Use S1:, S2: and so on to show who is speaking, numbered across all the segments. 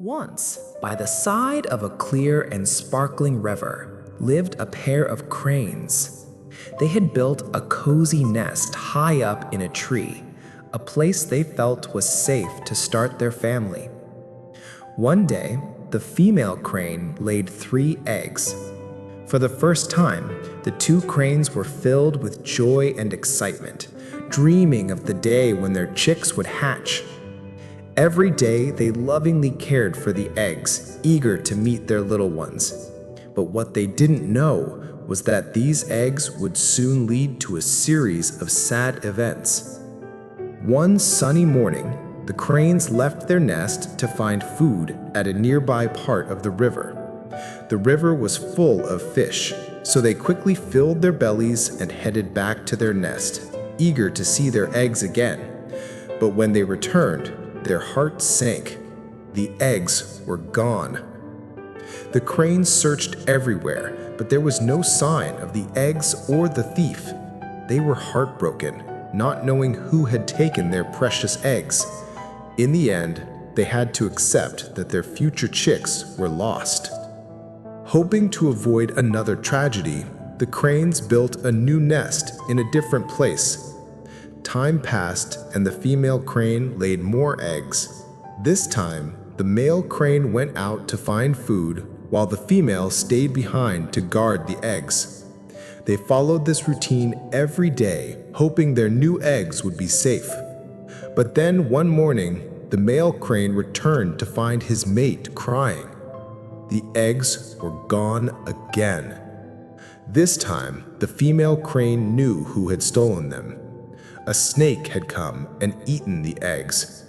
S1: Once, by the side of a clear and sparkling river, lived a pair of cranes. They had built a cozy nest high up in a tree, a place they felt was safe to start their family. One day, the female crane laid 3 eggs. For the first time, the 2 cranes were filled with joy and excitement, dreaming of the day when their chicks would hatch. Every day, they lovingly cared for the eggs, eager to meet their little ones. But what they didn't know was that these eggs would soon lead to a series of sad events. One sunny morning, the cranes left their nest to find food at a nearby part of the river. The river was full of fish, so they quickly filled their bellies and headed back to their nest, eager to see their eggs again. But when they returned, their hearts sank. The eggs were gone. The cranes searched everywhere, but there was no sign of the eggs or the thief. They were heartbroken, not knowing who had taken their precious eggs. In the end, they had to accept that their future chicks were lost. Hoping to avoid another tragedy, the cranes built a new nest in a different place. Time passed and the female crane laid more eggs. This time, the male crane went out to find food while the female stayed behind to guard the eggs. They followed this routine every day, hoping their new eggs would be safe. But then one morning, the male crane returned to find his mate crying. The eggs were gone again. This time, the female crane knew who had stolen them. A snake had come and eaten the eggs.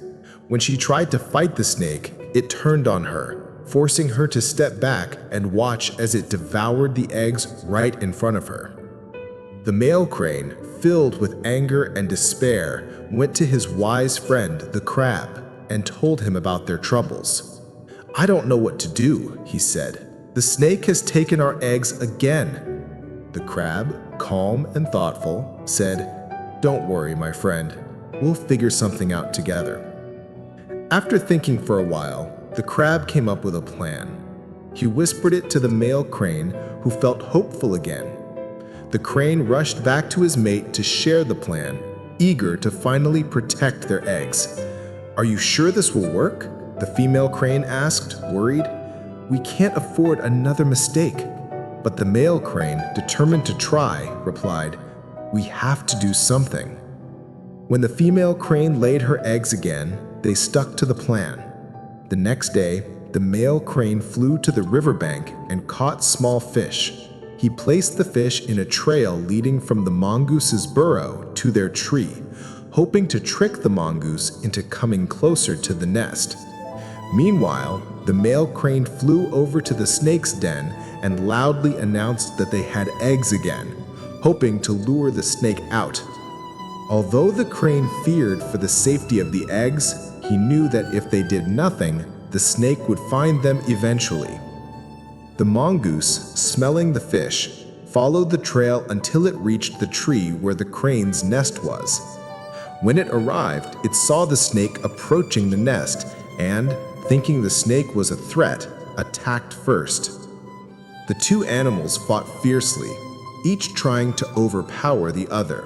S1: When she tried to fight the snake, it turned on her, forcing her to step back and watch as it devoured the eggs right in front of her. The male crane, filled with anger and despair, went to his wise friend, the crab, and told him about their troubles. "I don't know what to do," he said. "The snake has taken our eggs again." The crab, calm and thoughtful, said, "Don't worry, my friend. We'll figure something out together." After thinking for a while, the crab came up with a plan. He whispered it to the male crane, who felt hopeful again. The crane rushed back to his mate to share the plan, eager to finally protect their eggs. "Are you sure this will work?" the female crane asked, worried. "We can't afford another mistake." But the male crane, determined to try, replied, "We have to do something." When the female crane laid her eggs again, they stuck to the plan. The next day, the male crane flew to the riverbank and caught small fish. He placed the fish in a trail leading from the mongoose's burrow to their tree, hoping to trick the mongoose into coming closer to the nest. Meanwhile, the male crane flew over to the snake's den and loudly announced that they had eggs again, hoping to lure the snake out. Although the crane feared for the safety of the eggs, he knew that if they did nothing, the snake would find them eventually. The mongoose, smelling the fish, followed the trail until it reached the tree where the crane's nest was. When it arrived, it saw the snake approaching the nest and, thinking the snake was a threat, attacked first. The 2 animals fought fiercely, each trying to overpower the other.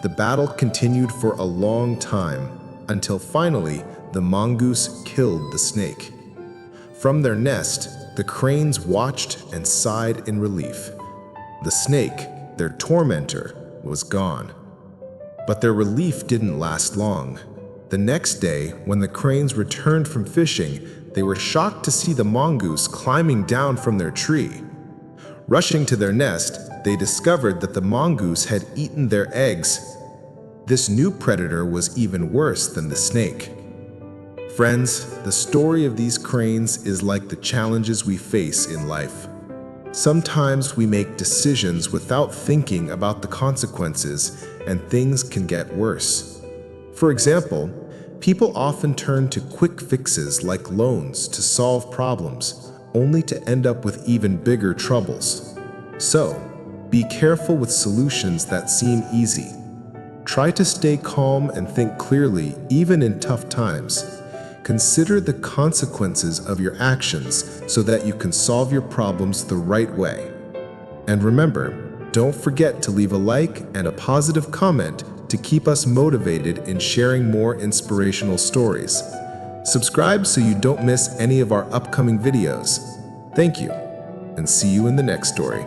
S1: The battle continued for a long time, until finally the mongoose killed the snake. From their nest, the cranes watched and sighed in relief. The snake, their tormentor, was gone. But their relief didn't last long. The next day, when the cranes returned from fishing, they were shocked to see the mongoose climbing down from their tree. Rushing to their nest, they discovered that the mongoose had eaten their eggs. This new predator was even worse than the snake. Friends, the story of these cranes is like the challenges we face in life. Sometimes we make decisions without thinking about the consequences, and things can get worse. For example, people often turn to quick fixes like loans to solve problems, only to end up with even bigger troubles. So, be careful with solutions that seem easy. Try to stay calm and think clearly even in tough times.
S2: Consider the consequences of your actions so that you can solve your problems the right way. And remember, don't forget to leave a like and a positive comment to keep us motivated in sharing more inspirational stories. Subscribe so you don't miss any of our upcoming videos. Thank you, and see you in the next story.